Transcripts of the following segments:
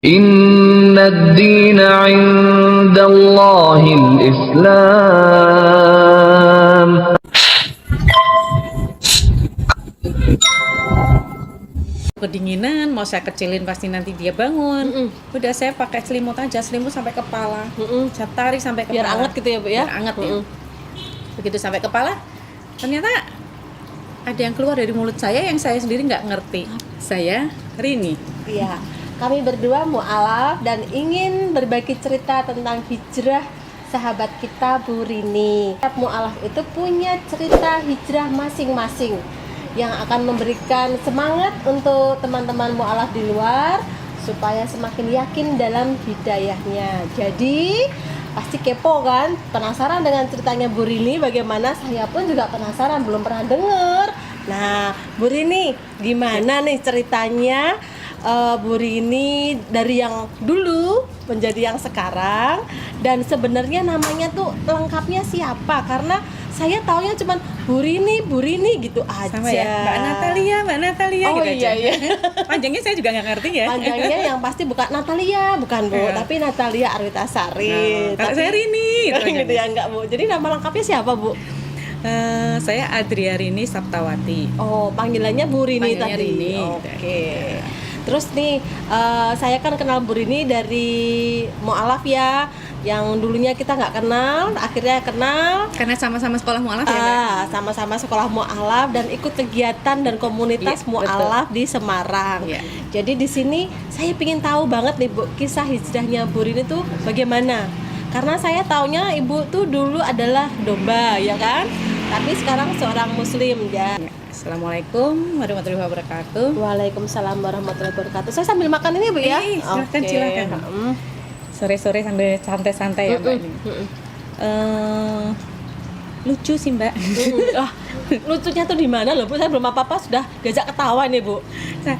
إن الدين عند الله الإسلام. Kedinginan, mau saya kecilin pasti nanti dia bangun. Udah saya pakai selimut aja, selimut sampai kepala. Saya tarik sampai kepala. Biar anget gitu ya, Bu ya? Biar anget ya. Begitu sampai kepala, ternyata ada yang keluar dari mulut saya yang saya sendiri nggak ngerti. Saya Rini. Iya. Kami berdua mu'alaf dan ingin berbagi cerita tentang hijrah sahabat kita Bu Rini. Setiap mu'alaf itu punya cerita hijrah masing-masing yang akan memberikan semangat untuk teman-teman mu'alaf di luar supaya semakin yakin dalam hidayahnya. Jadi pasti kepo kan, penasaran dengan ceritanya Bu Rini. Bagaimana, saya pun juga penasaran, belum pernah dengar. Nah, Bu Rini, gimana nih ceritanya Bu Rini dari yang dulu menjadi yang sekarang, dan sebenarnya namanya tuh lengkapnya siapa? Karena saya taunya cuman Bu Rini gitu aja. Sama ya, Mbak Natalia Oh, gitu iya, aja. iya. Panjangnya saya juga nggak ngerti ya. Panjangnya yang pasti bukan Natalia, bukan Bu, Iya. tapi Natalia Arwitasari. Nah, kalau saya Rini gitu gitu aja. ya, enggak Bu. Jadi nama lengkapnya siapa Bu? Saya Adria Rini Saptawati. Oh, panggilannya Bu Rini Panggilnya tadi. Rini. Oke. Terus nih, saya kan kenal Bu Rini dari mu'alaf ya, yang dulunya kita nggak kenal, akhirnya kenal. Karena sama-sama sekolah mualaf ya, Mbak. Sama-sama sekolah mu'alaf dan ikut kegiatan dan komunitas Iya, mu'alaf di Semarang. Iya. Jadi di sini saya ingin tahu banget nih Bu, kisah hijrahnya Bu Rini tuh bagaimana? Karena saya taunya Ibu tuh dulu adalah domba, ya kan? Tapi sekarang seorang muslim ya. Assalamualaikum warahmatullahi wabarakatuh. Waalaikumsalam warahmatullahi wabarakatuh. Saya sambil makan ini Bu ya. Silakan, Oke. silakan. Sore-sore sambil santai-santai ya, Mbak. Ini. Lucu sih, Mbak. Ah, lucunya tuh di mana loh Bu? Saya belum apa-apa sudah diajak ketawa nih Bu. Nah,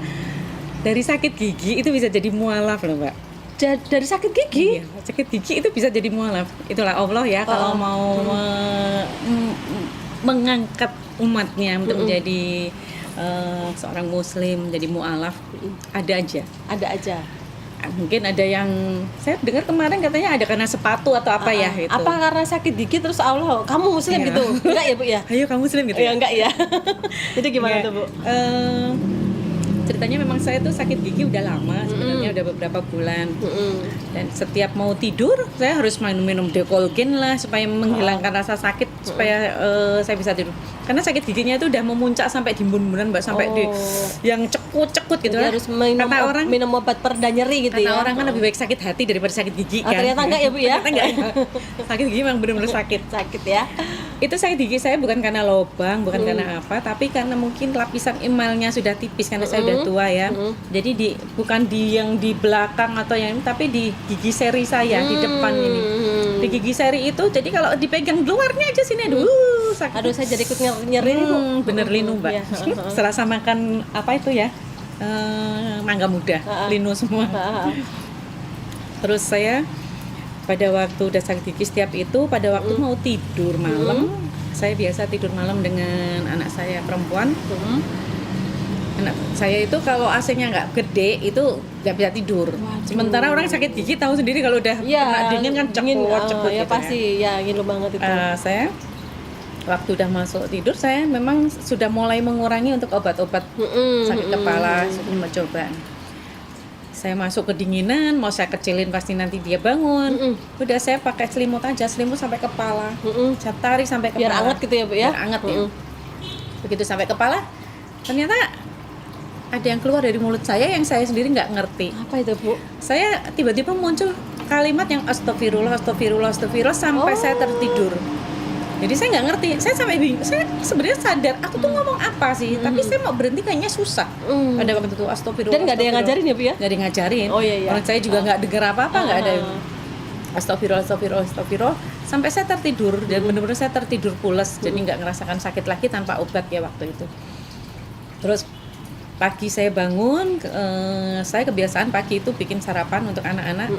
dari sakit gigi itu bisa jadi mualaf loh, Mbak. Dari sakit gigi. Iya, sakit gigi itu bisa jadi mualaf. Itulah Allah ya kalau mau mengangkat umatnya untuk menjadi seorang muslim, menjadi mualaf, ada aja. Ada aja. Mungkin ada yang saya dengar kemarin katanya ada karena sepatu atau apa ya gitu. Apa karena sakit gigi terus Allah kamu muslim Iya. gitu? Enggak ya Bu ya? Ayo kamu muslim gitu. Ya enggak ya. Jadi gimana Iya. tuh Bu? Ceritanya memang saya tuh sakit gigi udah lama, sebenarnya udah beberapa bulan. Dan setiap mau tidur saya harus minum Decolgen lah supaya menghilangkan rasa sakit, supaya saya bisa tidur. Karena sakit giginya itu udah memuncak sampai di bun-bunan, Mbak, sampai di yang cekut-cekut gitu Jadi lah. harus minum, Kata orang, minum obat pereda nyeri gitu kata ya. orang kan lebih baik sakit hati daripada sakit gigi kan. Ternyata enggak ya Bu ya? Ternyata enggak. Sakit gigi memang benar-benar sakit. Sakit ya. Itu sakit gigi saya bukan karena lubang, bukan karena apa, tapi karena mungkin lapisan emalnya sudah tipis karena saya udah tua ya. Jadi bukan di yang di belakang atau yang, tapi di gigi seri saya di depan ini. Di gigi seri itu, jadi kalau dipegang luarnya aja sini, aduh sakit. Aduh, saya jadi ikut nyeri nih Bu. Bener linu, Mbak. Iya. Serasa makan apa itu ya? Mangga muda, linu semua. Terus saya pada waktu udah sakit gigi setiap itu, pada waktu mau tidur malam, saya biasa tidur malam dengan anak saya perempuan. Anak saya itu kalau AC-nya nggak gede itu nggak bisa tidur. Sementara orang sakit gigi tahu sendiri kalau udah kena dingin kan cekut ya gitu pasti ya ngilu banget itu. Saya waktu udah masuk tidur saya memang sudah mulai mengurangi untuk obat-obat sakit kepala, mencoba. Saya masuk kedinginan, mau saya kecilin pasti nanti dia bangun. Udah saya pakai selimut aja, selimut sampai kepala. Saya tarik sampai kepala. Biar anget gitu ya Bu ya. Biar anget ya. Begitu sampai kepala, ternyata ada yang keluar dari mulut saya yang saya sendiri nggak ngerti. Apa itu Bu? Saya tiba-tiba muncul kalimat yang astagfirullah sampai saya tertidur. Jadi saya nggak ngerti, saya sampai bingung. Saya sebenarnya sadar, aku tuh ngomong apa sih? Tapi saya mau berhenti kayaknya susah. Pada waktu itu astagfirullah. Dan nggak ada yang ngajarin ya Bu ya? Nggak ada yang ngajarin. Oh, iya. Orang saya juga nggak dengar apa-apa, nggak ada. Astagfirullah sampai saya tertidur dan benar-benar saya tertidur pules. Jadi nggak ngerasakan sakit lagi tanpa obat ya waktu itu. Terus pagi saya bangun, saya kebiasaan pagi itu bikin sarapan untuk anak-anak.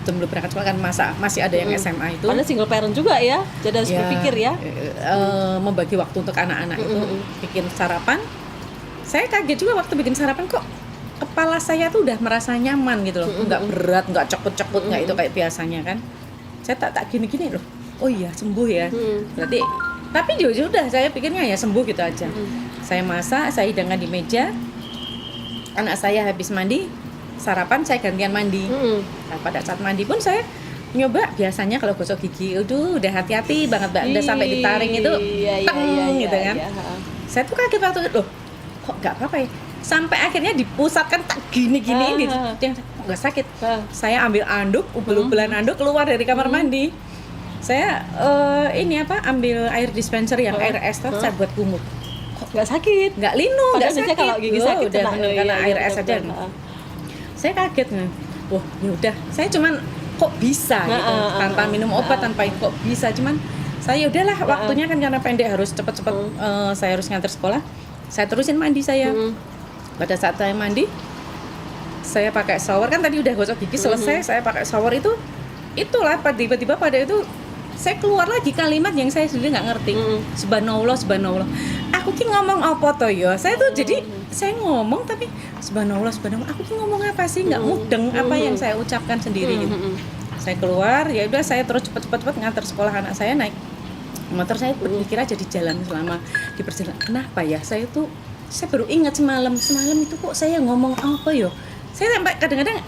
Sebelum berangkat sekolah kan masih ada yang SMA itu. Karena single parent juga ya, jadi harus berpikir ya. Membagi waktu untuk anak-anak itu bikin sarapan. Saya kaget juga waktu bikin sarapan kok kepala saya tuh udah merasa nyaman gitu loh, nggak berat, nggak cekut-cekut, nggak itu kayak biasanya kan. Saya tak gini-gini loh, oh iya sembuh ya. Berarti, tapi sudah saya pikirnya ya sembuh gitu aja. Saya masak, saya hidangkan di meja, anak saya habis mandi, sarapan saya gantian mandi. Nah, pada saat mandi pun saya nyoba, biasanya kalau gosok gigi, udah hati-hati banget Mbak, udah sampai ditaring itu, gitu kan. Saya tuh kaget waktu itu, loh kok nggak apa-apa ya, sampai akhirnya dipusatkan tak gini-gini, yang nggak sakit. Saya ambil anduk, ubel-ubelan anduk, keluar dari kamar mandi. Saya ambil air dispenser yang air es, saya buat kumur. Kok nggak sakit? Nggak linu, nggak sakit. Kalau gigi sakit udah karena air es aja. betul. Saya kaget nih, wah ya udah, saya cuman kok bisa gitu, tanpa minum obat, tanpa kok bisa, cuman saya udahlah, waktunya kan karena pendek, harus cepet-cepet, saya harus nganter sekolah, saya terusin mandi saya. Pada saat saya mandi, saya pakai shower, kan tadi udah gosok gigi selesai, saya pakai shower itulah tiba-tiba pada itu saya keluar lagi kalimat yang saya sendiri nggak ngerti. Subhanallah, subhanallah. Aku ki ngomong apa toh ya? Saya tuh jadi saya ngomong tapi subhanallah, subhanallah. Aku ki ngomong apa sih? Nggak mudeng apa yang saya ucapkan sendiri gitu. Saya keluar, ya udah saya terus cepet ngantar sekolah anak saya, naik motor. Saya berpikir aja di jalan selama di perjalanan, kenapa ya? Saya baru ingat semalam itu kok saya ngomong apa ya? Saya sampai kadang-kadang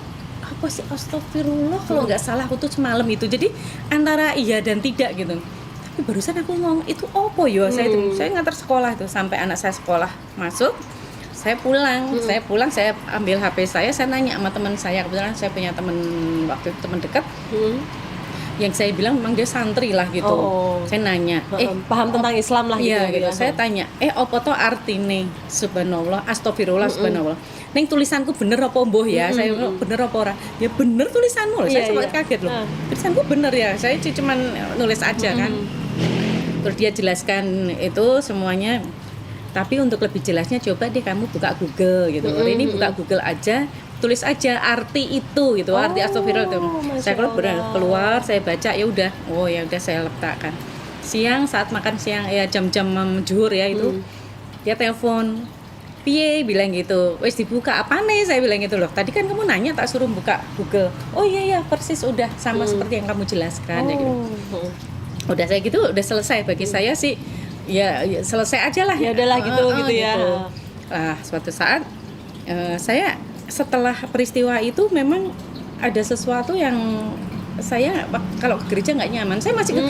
apa sih, astagfirullah, kalau nggak salah aku tuh semalam itu, jadi antara iya dan tidak gitu. Tapi barusan aku ngomong itu apa ya? Saya ngantar sekolah itu, sampai anak saya sekolah masuk, saya pulang, saya ambil HP saya nanya sama teman saya, kebetulan saya punya teman waktu itu, teman dekat, yang saya bilang memang dia santri lah gitu. Saya nanya, paham tentang Islam lah iya, gitu. Saya tanya, apa to artine subhanallah, astagfirullah, subhanallah. Neng tulisanku bener apa mboh ya? Saya bilang bener apa ora? Ya bener tulisanmu loh. Saya sempat kaget loh. Tulisanku bener ya. Saya cuman nulis aja kan. Terus dia jelaskan itu semuanya. Tapi untuk lebih jelasnya coba deh kamu buka Google gitu. Ini buka Google aja, tulis aja arti itu gitu, arti astagfirullah itu. Saya keluar, saya baca, ya udah. Oh ya udah, saya letakkan. Siang saat makan siang ya, jam-jam zuhur ya itu. Dia telepon, piye bilang gitu, wes dibuka apa nih, saya bilang gitu loh, tadi kan kamu nanya tak suruh buka Google. Oh iya persis, udah sama seperti yang kamu jelaskan ya gitu. Udah saya gitu, udah selesai bagi saya sih, ya selesai aja lah, ya udahlah gitu ya gitu. Suatu saat saya setelah peristiwa itu memang ada sesuatu yang saya kalau ke gereja nggak nyaman. Saya masih ke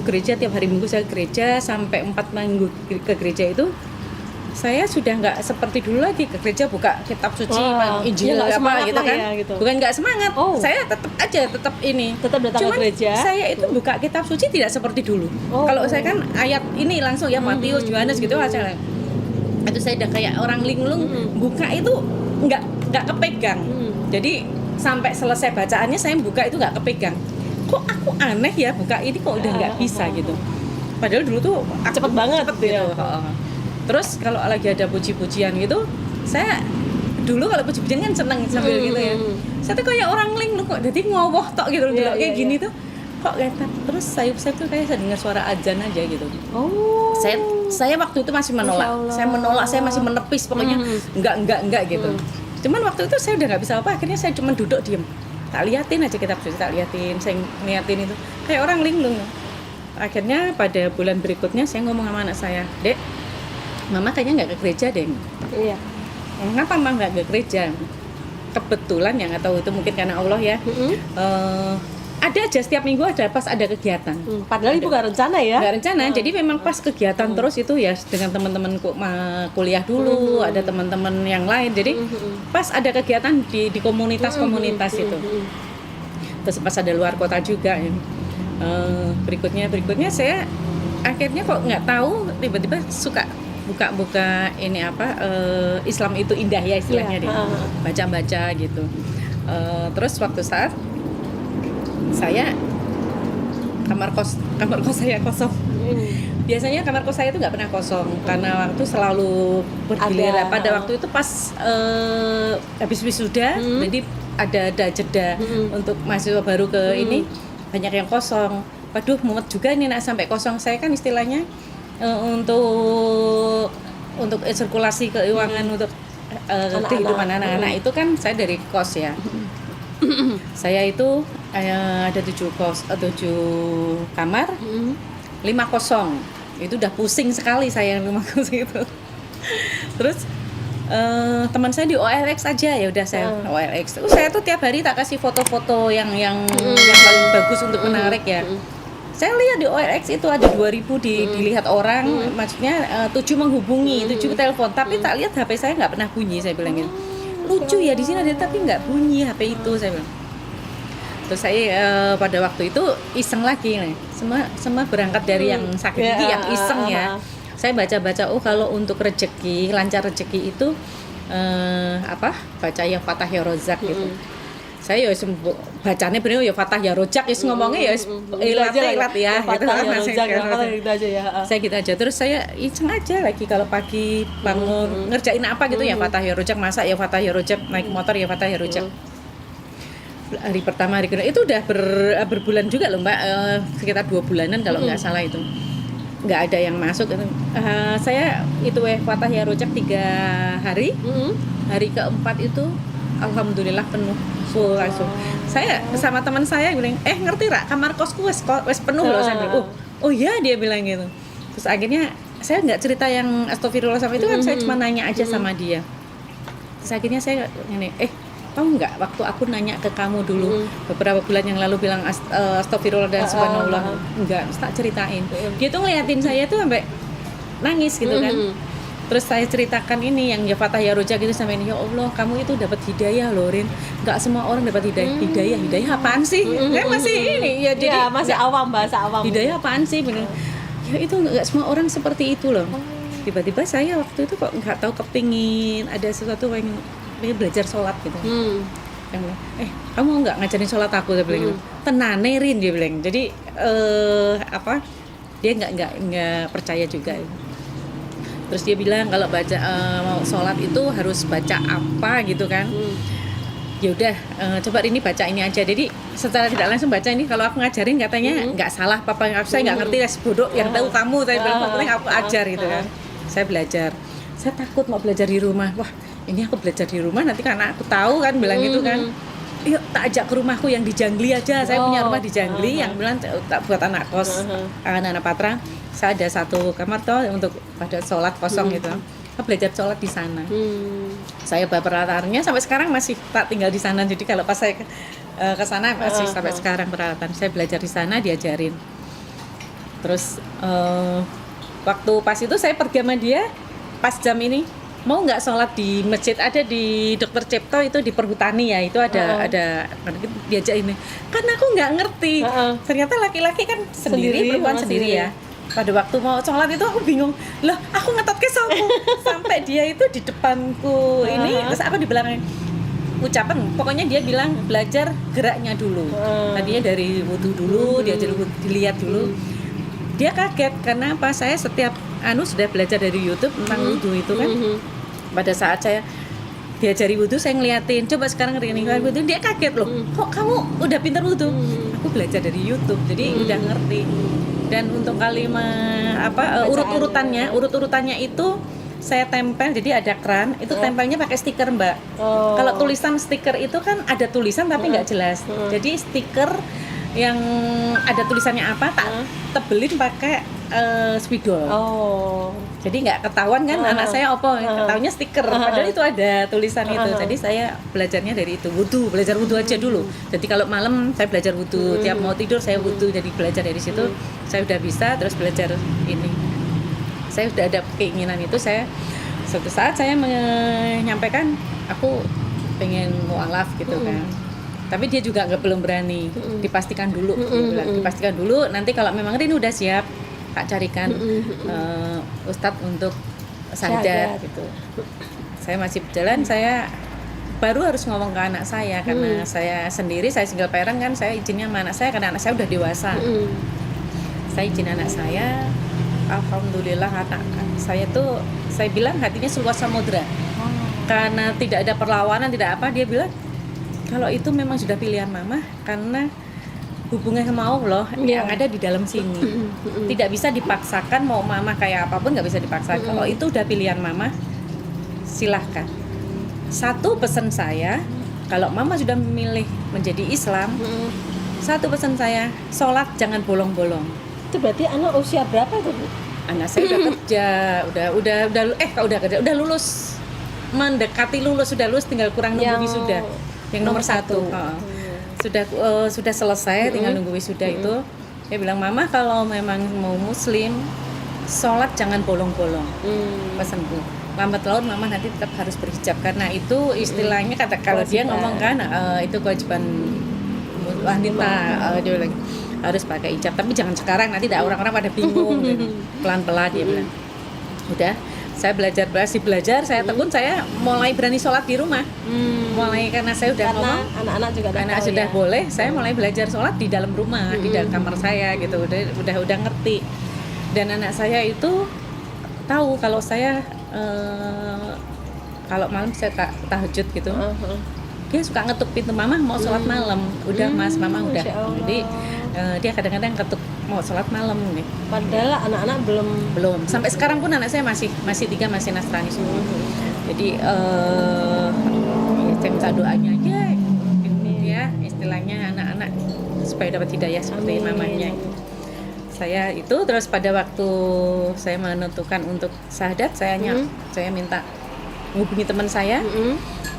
gereja, tiap hari Minggu saya ke gereja, sampai 4 minggu ke gereja itu saya sudah nggak seperti dulu lagi ke gereja buka kitab suci, Injil ya, apa gitu kan. Ya, gitu. Bukan nggak semangat, saya tetap datang ke gereja. Saya itu buka kitab suci tidak seperti dulu. Kalau saya kan ayat ini langsung ya, Matius, Yohanes gitu aja. Itu saya udah kayak orang linglung, buka itu nggak kepegang. Jadi sampai selesai bacaannya saya buka itu nggak kepegang. Kok aku aneh ya buka ini kok udah nggak bisa gitu. Padahal dulu tuh cepet banget gitu. Terus kalau lagi ada puji-pujian gitu, saya dulu kalau puji-pujian kan seneng sambil gitu ya. Saya tuh kayak orang linglung kok, jadi ngowoh tok gitu kayak gini tuh. Kok kayak terus saya tuh kayak dengar suara azan aja gitu. Saya waktu itu masih menolak. Saya masih menepis, pokoknya enggak gitu. Cuman waktu itu saya udah nggak bisa apa, akhirnya saya cuma duduk diem. Tak liatin aja kitab suci, saya ngeliatin itu kayak orang linglung. Akhirnya pada bulan berikutnya saya ngomong sama anak saya, Dek, Mama kayaknya nggak ke gereja deh. Iya. Kenapa Mama nggak ke gereja? Kebetulan yang nggak tahu itu mungkin karena Allah ya. Ada aja setiap minggu pas ada kegiatan. Padahal ibu nggak rencana ya? Nggak rencana. Jadi memang pas kegiatan terus itu ya dengan teman-teman kuliah dulu, ada teman-teman yang lain. Jadi pas ada kegiatan di komunitas itu. Terus pas ada luar kota juga. Ya. Berikutnya saya akhirnya kok nggak tahu tiba-tiba suka buka ini Islam itu indah ya istilahnya dia, baca gitu. Terus waktu saat saya kamar kos saya kosong. Biasanya kamar kos saya itu nggak pernah kosong karena waktu selalu bergiliran. Pada waktu itu pas habis wisuda, jadi ada jeda untuk mahasiswa baru ke ini, banyak yang kosong. Waduh, mumet juga ini nak sampai kosong. Saya kan istilahnya untuk sirkulasi keuangan untuk kehidupan anak-anak itu kan saya dari kos ya. Saya itu ada 7 kamar, 5 kosong. Itu udah pusing sekali saya yang 5 kosong itu. Terus teman saya di OLX aja, ya udah saya OLX. Saya tuh tiap hari tak kasih foto-foto yang paling bagus untuk menarik ya. Saya lihat di OLX itu ada 2.000 dilihat orang, maksudnya 7 menghubungi, 7 telepon, tapi tak lihat HP saya nggak pernah bunyi, saya bilang gitu. Lucu ya, di sini ada tapi nggak bunyi HP itu, saya bilang. Terus saya pada waktu itu iseng lagi nih, semua berangkat dari yang sakit gigi, yang iseng ya. Saya baca-baca, oh kalau untuk rezeki, lancar rezeki itu baca ya Fatah ya Rozak gitu. Saya ya bacanya bener ya Fatah ya Rojak, ya ngomongnya ya ilat ya gitu kan. Saya gitu aja. Terus saya iseng aja lagi kalau pagi bangun ngerjain apa gitu ya Fatah ya Rojak, masak ya Fatah ya Rojak, naik motor ya Fatah ya Rojak. Hari pertama, hari kedua itu udah berbulan juga loh Mbak, sekitar 2 bulanan kalau nggak salah itu. Nggak ada yang masuk. Saya itu Fatah ya Rojak 3 hari. Hari keempat itu alhamdulillah penuh full langsung. Saya sama teman saya bilang, ngerti Rak, kamar kosku wes penuh loh. Saya bilang, oh iya, dia bilang gitu. Terus akhirnya saya nggak cerita yang astagfirullah sama itu kan, saya cuma nanya aja sama dia. Terus akhirnya saya ini, tahu nggak waktu aku nanya ke kamu dulu beberapa bulan yang lalu bilang astagfirullah dan subhanallah, enggak, tak ceritain. Dia tuh ngeliatin saya tuh sampai nangis gitu kan. Terus saya ceritakan ini yang ya Fatah ya Rojak gitu sama ini, ya Allah kamu itu dapat hidayah loh Rin, nggak semua orang dapat hidayah apaan sih? Saya masih ini ya, jadi masih awam, bahasa awam. Hidayah apaan sih? Bener. Ya itu nggak semua orang seperti itu loh. Tiba-tiba saya waktu itu kok nggak tahu kepingin ada sesuatu yang belajar sholat gitu. Yang bilang, kamu nggak ngajarin sholat aku? Saya bilang gitu. Tenane Rin, dia bilang. Jadi dia nggak percaya juga. Terus dia bilang kalau baca mau sholat itu harus baca apa gitu kan. Ya udah, coba ini baca ini aja. Jadi secara tidak langsung baca ini, kalau aku ngajarin katanya nggak salah apa saya nggak ngerti, bodoh yang tahu kamu. Saya bilang pokoknya aku ajar gitu kan. Saya belajar. Saya takut mau belajar di rumah. Wah, ini aku belajar di rumah nanti karena aku tahu kan, bilang gitu kan. Yuk tak ajak ke rumahku yang di Jangli aja. Saya punya rumah di Jangli yang bilang tak buat anak kos, anak-anak Patra. Saya ada 1 kamar toh untuk pada sholat kosong gitu. Saya belajar sholat di sana. Saya bawa peralatannya sampai sekarang masih tak tinggal di sana. Jadi kalau pas saya ke sana masih sampai sekarang peralatan. Saya belajar di sana, diajarin. Terus waktu pas itu saya pergi sama dia pas jam ini, mau nggak sholat di masjid ada di Dr. Cipto itu di Perhutani ya, itu ada diajak ini. Kan aku nggak ngerti. Ternyata laki-laki kan sendiri, perempuan sendiri ya. Pada waktu mau sholat itu aku bingung, loh aku ngetot ke sopo sampai dia itu di depanku ini, terus aku di belakang ucapan, pokoknya dia bilang belajar geraknya dulu. Tadinya dari wudu dulu, diajar dilihat dulu. Dia kaget karena apa? Saya setiap sudah belajar dari YouTube tentang wudu itu kan. Pada saat saya diajari wudu, saya ngeliatin, coba sekarang ringin wudu, dia kaget loh. Kok kamu udah pintar wudu? Aku belajar dari YouTube, jadi udah ngerti. Dan untuk kalimat urut-urutannya itu saya tempel, jadi ada keran, itu tempelnya pakai stiker Mbak. Kalau tulisan stiker itu kan ada tulisan tapi nggak jelas. Jadi stiker yang ada tulisannya apa tak tebelin pakai spidol. Jadi nggak ketahuan kan anak saya ketahuannya stiker, padahal itu ada tulisan itu. Jadi saya belajarnya dari itu, belajar wudu aja dulu. Jadi kalau malam saya belajar wudu, tiap mau tidur saya wudu, jadi belajar dari situ. Saya udah bisa, terus belajar ini. Saya udah ada keinginan itu. Saya suatu saat saya menyampaikan aku pengen mualaf gitu kan. Tapi dia juga belum berani. Dipastikan dulu, dipastikan dulu. Nanti kalau memang Rin udah siap, tak carikan ustadz untuk sadar gitu. Saya masih berjalan, saya baru harus ngomong ke anak saya karena saya sendiri, saya single parent kan, saya izinnya sama anak saya karena anak saya udah dewasa. Saya izin anak saya, alhamdulillah anak saya tuh, saya bilang hatinya seluas samudra. Karena tidak ada perlawanan, tidak apa, dia bilang kalau itu memang sudah pilihan mama karena hubungan sama Allah yang ada di dalam sini. Tidak bisa dipaksakan, mau mama kayak apapun nggak bisa dipaksakan. Kalau itu udah pilihan mama, silahkan. satu pesan saya, kalau mama sudah memilih menjadi Islam, satu pesan saya, sholat jangan bolong-bolong. Itu berarti anak usia berapa itu, Bu? Anak saya udah kerja, udah lulus, mendekati lulus, sudah lulus, tinggal kurang nunggu wisuda. Yang nomor satu. Sudah selesai, tinggal nunggu wisuda itu. Dia bilang, mama kalau memang mau muslim, sholat jangan bolong-bolong. Pesanku. Lambat laun mama nanti tetap harus berhijab, karena itu istilahnya kalau dia ngomong kan itu kewajiban wanita, dia bilang harus pakai hijab, tapi jangan sekarang, nanti orang-orang pada bingung gitu. Pelan-pelan dia bilang. Udah, saya belajar, saya tekun, saya mulai berani sholat di rumah. Mulai karena saya udah ngomong, anak-anak juga anak sudah boleh, saya mulai belajar sholat di dalam rumah, di dalam kamar saya gitu. Udah ngerti. Dan anak saya itu tahu kalau saya kalau malam saya tahajud gitu, dia suka ngetuk pintu, mama mau sholat malam. Udah mas, mama udah. Jadi dia kadang-kadang ketuk mau sholat malam nih. Padahal anak-anak belum. Sampai sekarang pun anak saya masih 3 masih Nasrani semua. Jadi saya minta doanya aja, ya istilahnya anak-anak supaya dapat hidayah seperti mamanya. Saya itu terus pada waktu saya menentukan untuk syahadat, saya minta hubungi teman saya,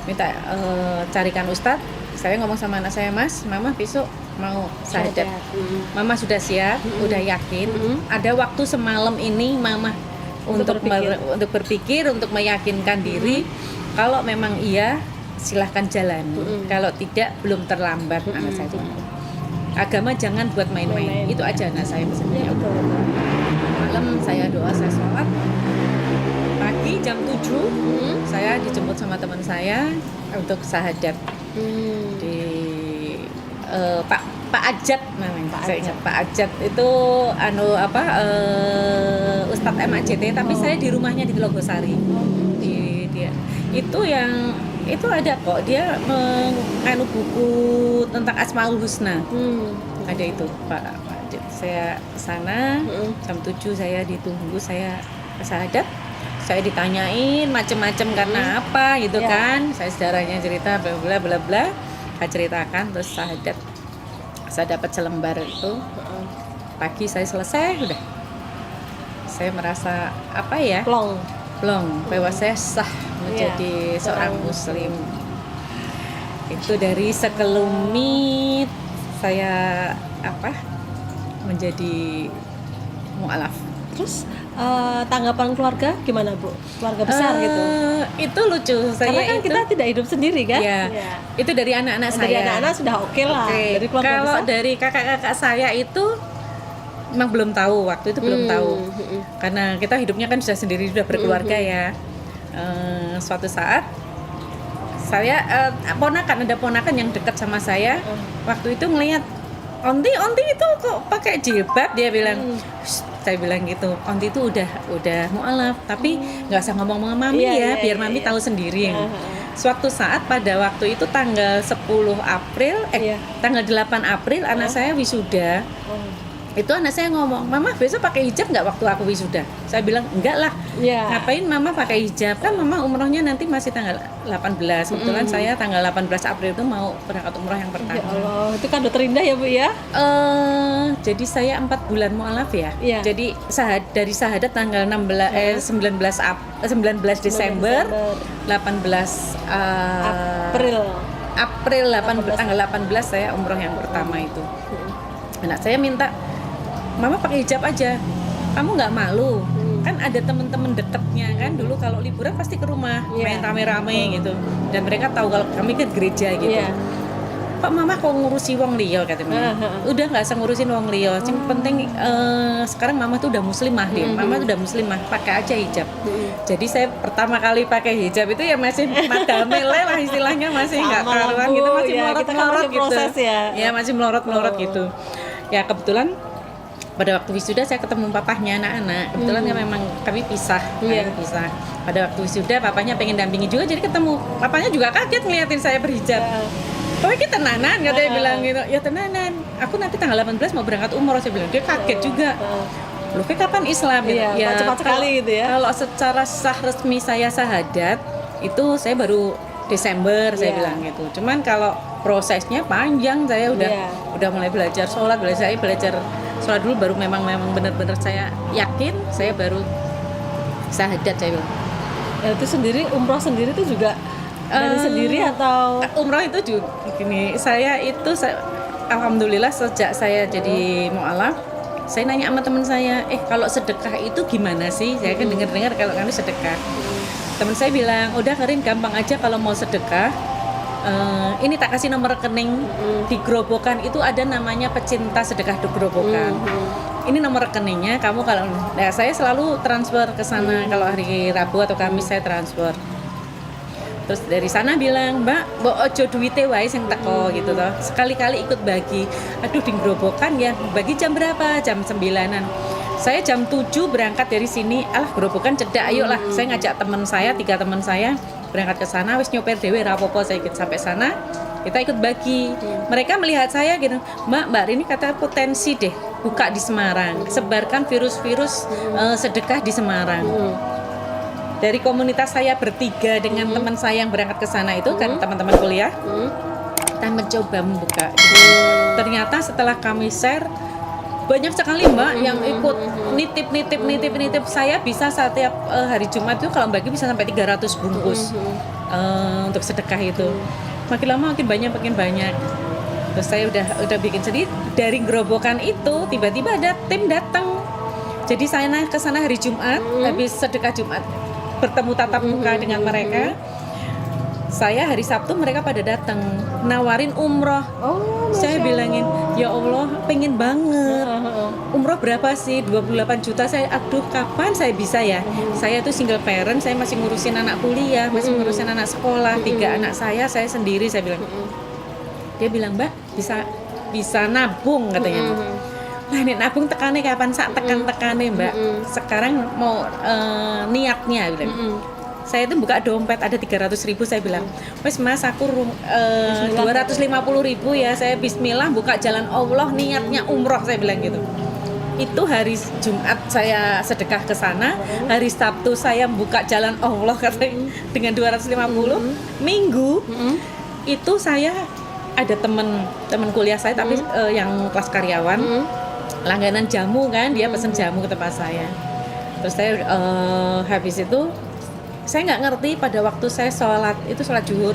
minta carikan ustadz. Saya ngomong sama anak saya, mas, mama besok mau syahadat. Mama sudah siap, udah yakin. Ada waktu semalam ini mama untuk berpikir, untuk meyakinkan diri. Kalau memang iya, silahkan jalani. Kalau tidak, belum terlambat. Anak saya itu agama jangan buat main-main. Itu aja anak saya pesannya. Malam saya doa, saya sholat. Pagi jam 7 saya dijemput sama teman saya untuk syahadat di Pak Ajat namanya. Saya ingat Pak Ajat itu Ustadz MAJT, tapi saya di rumahnya di Telogosari. Dia itu ada kok, dia menganu buku tentang Asmaul Husna. Ada itu Pak Ajat. Saya sana jam 7 saya ditunggu, saya syahadat. Saya ditanyain macam-macam karena apa gitu kan. Saya sejarahnya cerita bla bla bla bla. Saya ceritakan terus syahadat. Saya dapat selembar itu. Pagi saya selesai udah. Saya merasa plong bahwa saya sah menjadi seorang muslim. Itu dari sekelumit saya menjadi mu'alaf. Terus tanggapan keluarga gimana, Bu? Keluarga besar gitu. Itu lucu. Karena kan kita tidak hidup sendiri kan? Iya. Itu dari anak-anak saya. Dari anak-anak sudah oke lah. Dari keluarga kalau besar? dari kakak-kakak saya itu memang belum tahu, waktu itu belum tahu. Karena kita hidupnya kan sudah sendiri, sudah berkeluarga ya. Suatu saat saya ada ponakan yang dekat sama saya. Waktu itu ngelihat Onti itu kok pakai jilbab, dia bilang. Saya bilang gitu, Onti itu udah mu'alaf, tapi nggak usah ngomong sama mami biar mami tahu sendiri. Suatu saat pada waktu itu tanggal 10 April, tanggal 8 April anak saya wisuda. Itu anak saya ngomong, mama besok pakai hijab nggak waktu aku wisuda? Saya bilang enggak lah. Ngapain mama pakai hijab? Kan mama umrohnya nanti masih tanggal 18. Kebetulan saya tanggal 18 April itu mau berangkat umroh yang pertama. Ya Allah, itu kado terindah ya Bu ya? Jadi saya 4 bulan mu'alaf ya. Jadi dari syahadat tanggal 19 Desember 18 April tanggal 18 saya umroh yang pertama itu. Anak saya minta, mama pakai hijab aja, kamu nggak malu? Kan ada teman-teman dekatnya kan, dulu kalau liburan pasti ke rumah main rame-rame gitu, dan mereka tahu kalau kami ke gereja gitu. Pak mama kok ngurusi wong liya katanya. Udah nggak usah ngurusin wong liya, yang penting sekarang mama tuh udah muslimah deh. Mama tuh udah muslimah, pakai aja hijab. Jadi saya pertama kali pakai hijab itu ya masih madamele lah istilahnya, masih nggak karuan gitu, masih melorot-melorot gitu. Ya masih melorot-melorot gitu. Ya kebetulan pada waktu wisuda saya ketemu papahnya anak-anak. Kebetulan kan memang kami pisah. Pada waktu wisuda papanya pengen dampingi juga, jadi ketemu. Papanya juga kaget ngeliatin saya berhijab. Oh kita tenanan, katanya bilang gitu. Ya tenanan, aku nanti tanggal 18 mau berangkat umroh. Saya bilang, dia kaget juga. Loh kapan Islam? Ya cepat sekali gitu ya. Kalau secara sah resmi saya syahadat, itu saya baru Desember saya Iya. bilang gitu. Cuman kalau prosesnya panjang, saya Iya. udah mulai belajar sholat, belajar sholat dulu, baru memang benar-benar saya yakin, saya baru syahadat saya bilang. Ya, itu sendiri umroh sendiri itu juga dari sendiri atau Umroh itu juga gini, alhamdulillah sejak saya jadi mu'alaf, saya nanya sama teman saya, kalau sedekah itu gimana sih? Saya kan dengar kalau kami sedekah. Teman saya bilang, udah Karin gampang aja kalau mau sedekah. Ini tak kasih nomor rekening di Grobogan itu ada namanya pecinta sedekah di Grobogan. Ini nomor rekeningnya, kamu kalau saya selalu transfer ke sana kalau hari Rabu atau Kamis saya transfer. Terus dari sana bilang, Mbak, mbok ojo duwite wae sing teko gitu toh. Sekali-kali ikut bagi. Aduh di Grobogan ya, bagi jam berapa? Jam 9-an. Saya jam 7 berangkat dari sini. Grobogan cedak, ayo lah. Saya ngajak teman saya, 3 teman saya berangkat ke sana, wis nyoper dhewe ra apa-apa, saya ikut sampai sana. Kita ikut bagi. Mereka melihat saya gitu, Mbak ini kata potensi deh, buka di Semarang, sebarkan virus-virus sedekah di Semarang. Dari komunitas saya bertiga dengan teman saya yang berangkat ke sana itu kan teman-teman kuliah, kita mencoba membuka. Ternyata setelah kami share, banyak sekali Mbak yang ikut nitip. Saya bisa setiap hari Jumat itu kalau bagi bisa sampai 300 bungkus untuk sedekah itu. Makin lama makin banyak. Terus saya udah bikin sendiri. Dari Grobogan itu tiba-tiba ada tim datang. Jadi saya ke sana hari Jumat, habis sedekah Jumat, bertemu tatap muka dengan mereka. Saya hari Sabtu mereka pada datang nawarin umroh. Saya bilangin, ya Allah pengen banget. Umroh berapa sih? 28 juta. Saya aduh kapan saya bisa ya? Saya tuh single parent, saya masih ngurusin anak kuliah, masih ngurusin anak sekolah, 3 anak saya sendiri. Saya bilang. Dia bilang, Mbak bisa nabung katanya. Nah ini nabung tekane kapan? Sak tekan-tekane Mbak. Sekarang mau niatnya bilang. Saya itu buka dompet ada 300.000, saya bilang, wes Mas aku 250.000 ya, saya bismillah buka jalan Allah, niatnya umroh, saya bilang gitu. Itu hari Jumat saya sedekah ke sana, hari Sabtu saya buka jalan Allah katanya dengan 250. Minggu itu saya ada teman kuliah saya tapi yang kelas karyawan, langganan jamu kan, dia pesen jamu ke tempat saya. Terus saya habis itu saya nggak ngerti pada waktu saya sholat zuhur,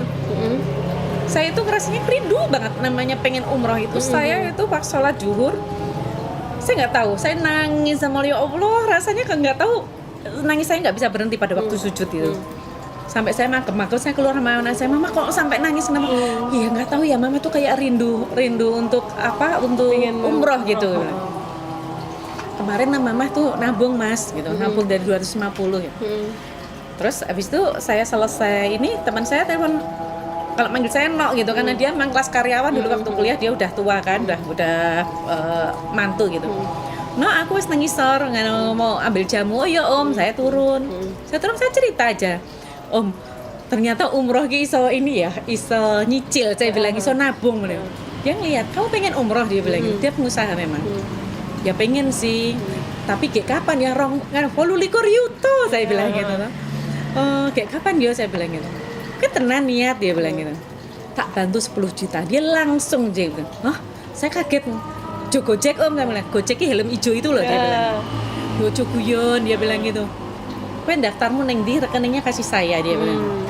saya itu rasanya rindu banget namanya pengen umroh itu. Saya itu pas sholat zuhur, saya nggak tahu, saya nangis sama ya Allah, rasanya nggak tahu, nangis saya nggak bisa berhenti pada waktu sujud itu. Sampai saya makem, saya keluar sama anak saya, Mama kok sampai nangis kenapa? Iya nggak tahu ya, Mama tuh kayak rindu untuk apa? Untuk umroh gitu. Kemarin Mama tuh nabung Mas gitu, nabung dari 250 gitu. Terus abis itu saya selesai ini, teman saya telepon, kalau manggil saya Nok gitu, karena dia memang kelas karyawan dulu waktu kuliah, dia udah tua kan, udah mantu gitu. Nok aku wis nengisor mau ambil jamu. Oh ya Om, saya turun, saya cerita aja, Om ternyata umroh ki iso ini ya, iso nyicil, saya bilang iso nabung. Dia ngeliat, kamu pengen umroh, dia bilang gitu. Dia pengusaha memang, ya pengen sih, tapi kayak kapan ya, 28 yuto, saya bilang gitu. Kayak kapan dia, saya bilang gitu. Tenan niat, dia bilang gitu. Tak bantu 10 juta. Dia langsung dia bilang, saya kaget. Gojek Om, saya bilang. Gojek helm hijau itu loh, dia bilang. Yo guyon, dia bilang gitu. Kowe daftarmu neng di, rekeningnya kasih saya, dia bilang.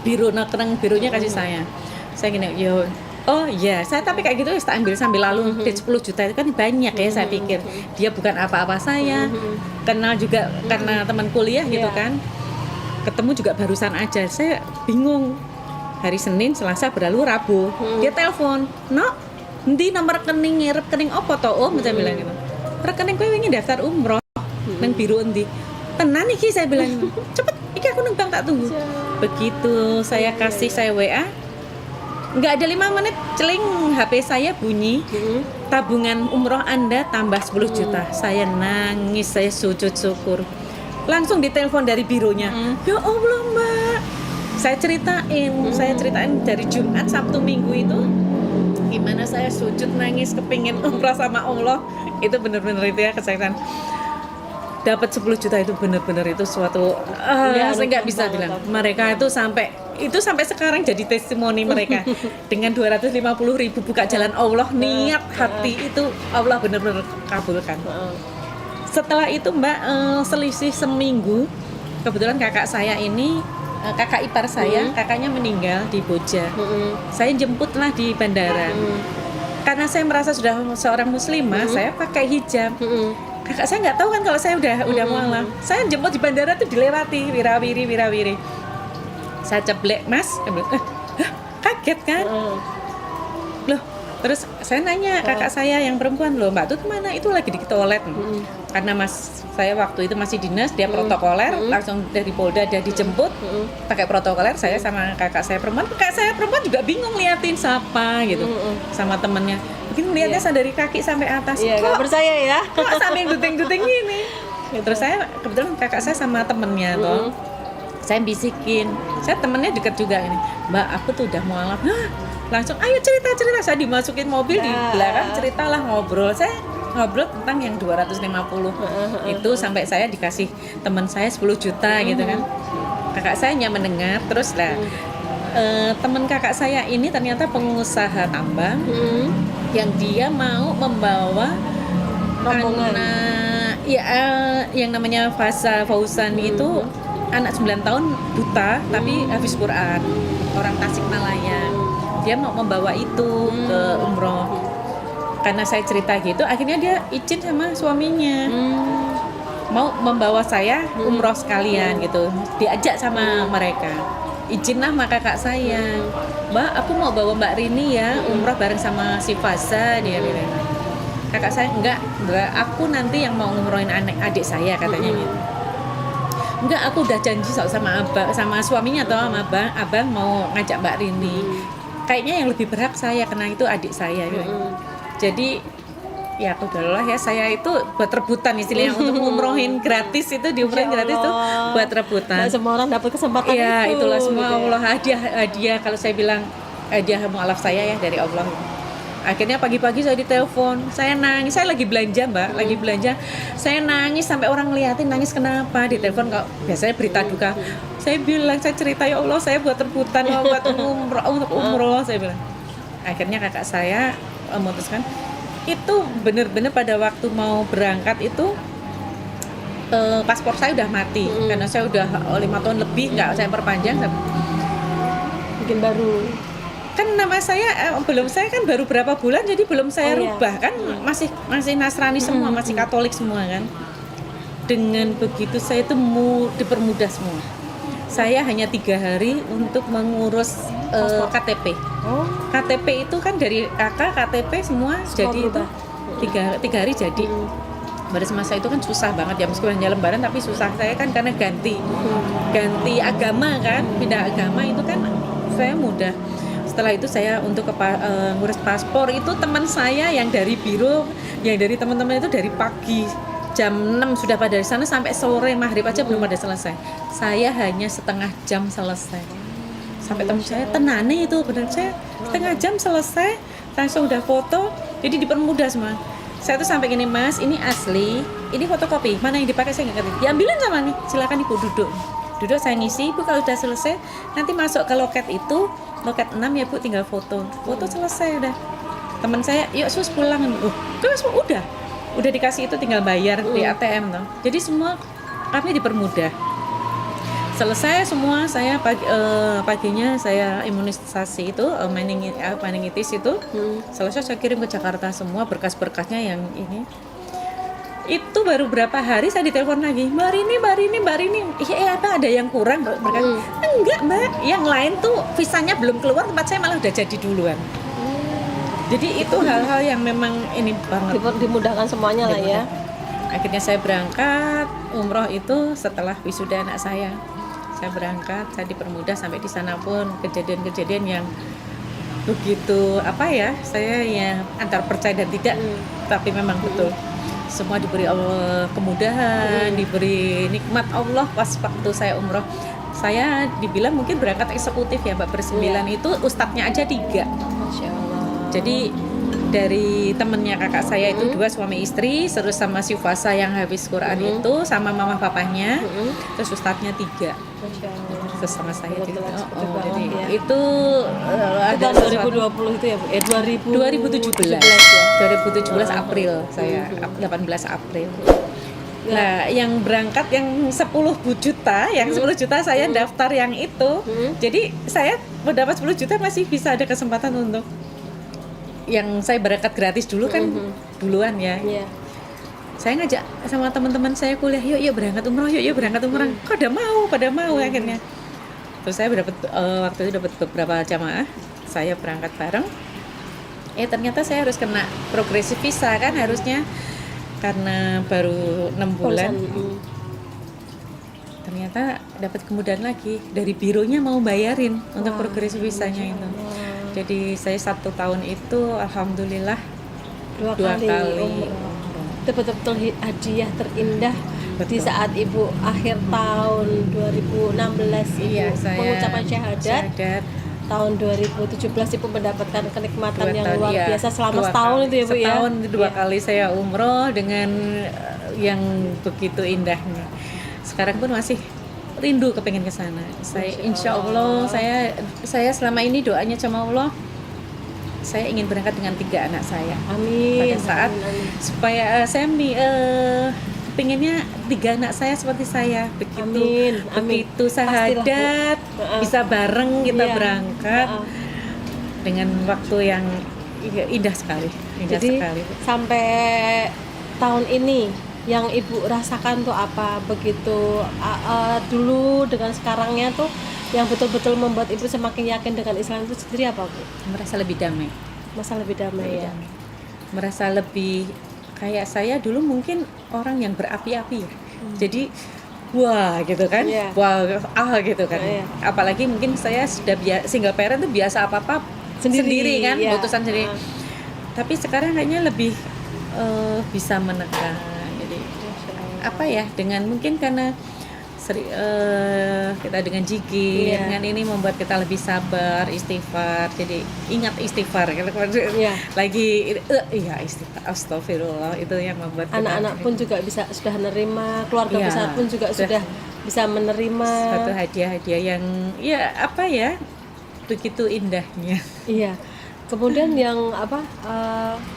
Bironya kasih saya. Saya gini, yo. Oh iya, saya tapi kayak gitu tak ambil sambil lalu. 10 juta itu kan banyak ya, saya pikir. Dia bukan apa-apa saya. Kenal juga karena teman kuliah gitu kan. Ketemu juga barusan aja, saya bingung. Hari Senin, Selasa berlalu, Rabu dia telepon, Nok, nanti nomor rekening apa toh Om, saya bilang gitu. Rekening gue ingin daftar umroh nang biru endi. Tenan iki, saya bilang, cepet iki aku nang bank tak tunggu. Begitu saya kasih, saya WA, nggak ada 5 menit celing HP saya bunyi, tabungan umroh Anda tambah 10 juta. Saya nangis, saya sujud syukur. Langsung ditelepon dari bironya. Ya Allah Mbak, saya ceritain dari Jumat, Sabtu, Minggu itu gimana saya sujud nangis kepingin umrah sama Allah. Itu benar-benar itu ya kesaksian. Dapat 10 juta itu benar-benar itu suatu saya nggak bisa bilang. Mereka itu sampai itu sampai sekarang jadi testimoni mereka. Dengan 250.000 buka jalan Allah, niat hati itu Allah benar-benar kabulkan. Setelah itu Mbak, selisih seminggu, kebetulan kakak saya ini, kakak ipar saya, kakaknya meninggal di Boja. Saya jemputlah di bandara. Karena saya merasa sudah seorang muslimah, saya pakai hijab. Kakak saya nggak tahu kan kalau saya udah mualaf. Saya jemput di bandara tuh dilewati wirawiri. Saya ceblek, Mas. Kaget kan? Loh, terus saya nanya kakak saya yang perempuan, loh Mbak tuh kemana? Itu lagi di toilet. Karena Mas saya waktu itu masih dinas, dia protokoler, langsung dari Polda dia dijemput pakai protokoler. Saya sama kakak saya perempuan juga bingung liatin siapa gitu, sama temennya. Mungkin lihatnya dari kaki sampai atas. Iya, nggak percaya ya? Kok sampai duting-duting gini? Terus saya kebetulan kakak saya sama temennya toh. Saya bisikin, saya temennya deket juga ini, Mbak aku tuh udah mualaf. Langsung ayo cerita, saya dimasukin mobil di belakang, ceritalah, ngobrol. Saya ngobrol tentang yang 250 itu sampai saya dikasih teman saya 10 juta gitu kan. Kakak saya hanya mendengar terus lah. Teman kakak saya ini ternyata pengusaha tambang yang dia mau membawa rombongan anak yang namanya Fauzan itu anak 9 tahun buta tapi hafiz Quran, orang Tasikmalaya. Dia mau membawa itu ke umroh. Karena saya cerita gitu, akhirnya dia izin sama suaminya mau membawa saya umroh sekalian gitu. Diajak sama mereka. Izinlah sama kakak saya, Mbak aku mau bawa Mbak Rini ya umroh bareng sama si Faza, dia bilang. Kakak saya enggak, aku nanti yang mau ngumrohin adik saya katanya gitu. Enggak, aku udah janji sama abang, sama suaminya atau sama abang mau ngajak Mbak Rini. Kayaknya yang lebih berhak saya karena itu adik saya gitu. Jadi ya udahlah ya, saya itu buat rebutan istilahnya untuk ngumrohin gratis itu, diumrohin gratis tuh buat rebutan. Nggak semua orang dapat kesempatan itu. Iya, itulah semua gitu Allah hadiah kalau saya bilang hadiah mualaf saya ya dari Allah. Akhirnya pagi-pagi saya ditelepon, saya nangis, saya lagi belanja Mbak, lagi belanja, saya nangis sampai orang ngeliatin, nangis kenapa? Ditelepon kok biasanya berita duka. Saya bilang, saya cerita ya Allah, saya buat rebutan, buat untuk umroh, saya bilang. Akhirnya kakak saya memutuskan itu benar-benar pada waktu mau berangkat itu paspor saya udah mati karena saya udah 5 tahun lebih nggak saya perpanjang. bikin baru Kan nama saya saya kan baru berapa bulan, jadi belum saya rubah kan, masih Nasrani semua, masih Katolik semua kan. Dengan begitu saya itu dipermudah semua. Saya hanya 3 hari untuk mengurus KTP. KTP itu kan dari kakak KTP semua jadi itu 3 hari jadi. Pada masa itu kan susah banget ya, meskipun hanya lembaran tapi susah. Saya kan karena ganti agama kan, pindah agama itu kan saya mudah. Setelah itu saya untuk ngurus paspor itu teman saya yang dari biro, yang dari teman-teman itu dari pagi jam 6 sudah pada di sana sampai sore maghrib aja belum pada selesai. Saya hanya setengah jam selesai. Sampai teman saya tenane itu benar, saya setengah jam selesai langsung udah foto, jadi dipermudah semua. Saya tuh sampai gini, Mas ini asli, ini fotokopi, mana yang dipakai saya nggak ngerti, diambilin sama nih, silakan Ibu duduk saya ngisi. Ibu kalau udah selesai nanti masuk ke loket itu, loket 6 ya Bu, tinggal foto selesai udah. Teman saya yuk sus pulang, udah dikasih itu tinggal bayar di ATM tuh. Jadi semua kami dipermudah. Selesai semua, saya paginya saya imunisasi itu meningitis itu. Selesai saya kirim ke Jakarta semua berkas-berkasnya yang ini. Itu baru berapa hari saya ditelepon lagi, Mbak Rini. Iya apa ada yang kurang berkas? Enggak Mbak, yang lain tuh visanya belum keluar, tempat saya malah udah jadi duluan. Jadi itu hal-hal yang memang ini banget. Dimudahkan semuanya lah ya. Akhirnya saya berangkat umroh itu setelah wisuda anak saya. Saya berangkat, saya dipermudah sampai di sana pun kejadian-kejadian yang begitu saya ya antara percaya dan tidak, tapi memang betul. Semua diberi Allah kemudahan, diberi nikmat Allah pas waktu saya umroh. Saya dibilang mungkin berangkat eksekutif ya Mbak, bersembilan itu ustadznya aja 3. Masya Allah. Jadi dari temennya kakak saya itu 2 suami istri, terus sama si Fasa yang habis Quran itu, sama mama papanya, terus ustadznya 3. Masya Allah. terus sama saya Betul, gitu. seperti Bapak, Jadi ya. itu Itu ada tahun sesuatu- 2020 itu ya Bu? 2017 ya? 2017 April saya 18 April. Ya. Nah, yang berangkat yang 10 juta, yang 10 juta saya daftar yang itu. Jadi saya mendapat 10 juta masih bisa ada kesempatan untuk yang saya berangkat gratis dulu kan duluan ya. Iya. Saya ngajak sama teman-teman saya kuliah, yuk berangkat umroh, yuk berangkat umroh. Kok pada mau akhirnya. Terus saya waktu itu dapat beberapa jamaah, saya berangkat bareng. Ternyata saya harus kena progresif visa kan harusnya karena baru 6 bulan. Ternyata dapat kemudahan lagi dari bironya mau bayarin untuk progresif visanya itu. Jadi saya 1 tahun itu alhamdulillah Dua dua kali kali umroh. Itu betul-betul hadiah terindah di Betul. saat Ibu akhir tahun 2016 Ibu Iya, saya mengucapkan syahadat. syahadat. Tahun 2017 Ibu mendapatkan kenikmatan 2 yang tahun, luar iya. biasa selama 2 setahun kali. itu ya Bu ya. Setahun itu 2 Iya. kali saya umroh dengan yang begitu indahnya. Sekarang pun masih rindu kepengen ke sana. Saya insya Allah saya selama ini doanya sama Allah, saya ingin berangkat dengan 3 anak saya. Amin. Pada saat Amin. supaya saya pengennya 3 anak saya seperti saya begitu. Amin. Begitu Pastilah, syahadat Bu. bisa bareng kita Iya. berangkat dengan waktu yang indah sekali. Jadi sampai tahun ini yang Ibu rasakan tuh apa begitu dulu dengan sekarangnya tuh yang betul-betul membuat Ibu semakin yakin dengan Islam itu sendiri apa Bu? merasa lebih damai. Masa lebih damai ya. Merasa lebih kayak saya dulu mungkin orang yang berapi-api ya. Jadi wah gitu kan. Iya. Wah gitu kan. Iya. Apalagi mungkin saya sudah single parent tuh biasa apa-apa sendiri kan, iya. keputusan sendiri. Tapi sekarang kayaknya lebih bisa menekan. Jadi apa ya dengan mungkin karena kita dengan zikir, Iya. dengan ini membuat kita lebih sabar, istighfar. Jadi ingat istighfar. Kalau Iya. lagi istighfar, astagfirullah itu yang membuat kita- Anak-anak pun juga sudah menerima, keluarga Iya, besar pun juga sudah bisa menerima. satu hadiah-hadiah yang ya apa ya begitu indahnya. Iya. Kemudian yang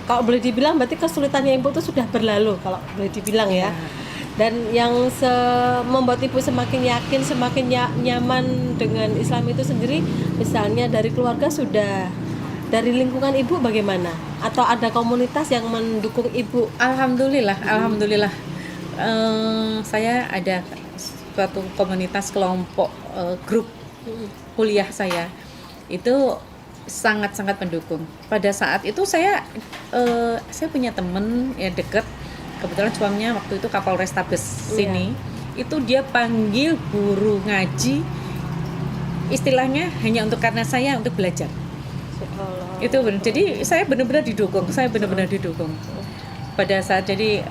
kalau boleh dibilang berarti kesulitannya Ibu itu sudah berlalu kalau boleh dibilang ya. Dan yang membuat Ibu semakin yakin, semakin nyaman dengan Islam itu sendiri, misalnya dari keluarga sudah, dari lingkungan Ibu bagaimana? Atau ada komunitas yang mendukung Ibu? Alhamdulillah. Saya ada suatu komunitas kelompok grup kuliah saya itu sangat-sangat mendukung. Pada saat itu saya punya temen ya deket, kebetulan suaminya waktu itu Kapolres Tabes sini. Itu dia panggil guru ngaji istilahnya hanya karena saya untuk belajar. Itu benar. Jadi saya benar-benar didukung. Pada saat jadi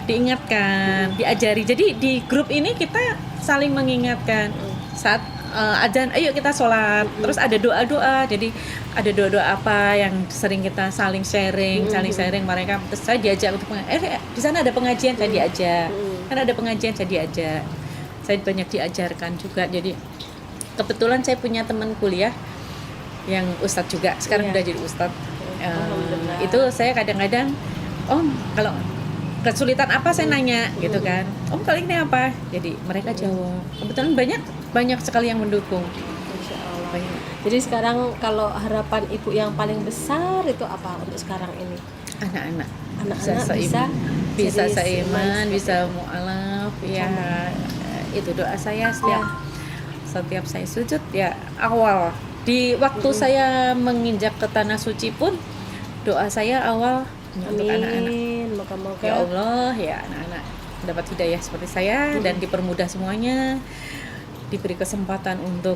diingatkan, diajari. Jadi di grup ini kita saling mengingatkan saat azan, ayo kita sholat. Terus ada doa-doa. Jadi ada doa-doa apa yang sering kita saling sharing mereka. Terus saya diajak untuk di sana ada pengajian, saya diajak. Kan ada pengajian, saya diajak. Saya banyak diajarkan juga. Jadi kebetulan saya punya teman kuliah yang ustadz juga. Sekarang udah jadi ustadz. Itu saya kadang-kadang, Om, kalau kesulitan apa saya nanya gitu kan. Om kali ini apa? Jadi mereka jawab. Kebetulan banyak sekali yang mendukung. Insya Allah. Jadi sekarang kalau harapan Ibu yang paling besar itu apa untuk sekarang ini? Anak-anak jadi bisa seiman, seiman, bisa mu'alaf ya. Itu doa saya setiap saya sujud ya awal di waktu saya menginjak ke tanah suci pun doa saya awal untuk anak-anak. Moga-moga Ya Allah, ya anak-anak dapat hidayah seperti saya dan dipermudah semuanya, diberi kesempatan untuk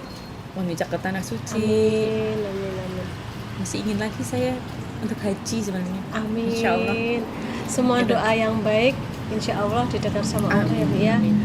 menginjak ke tanah suci. Amin. Masih ingin lagi saya untuk haji sebenarnya. Amin. Insya Allah. Semua doa yang baik insya Allah didengar sama Allah ya Bu ya. Amin.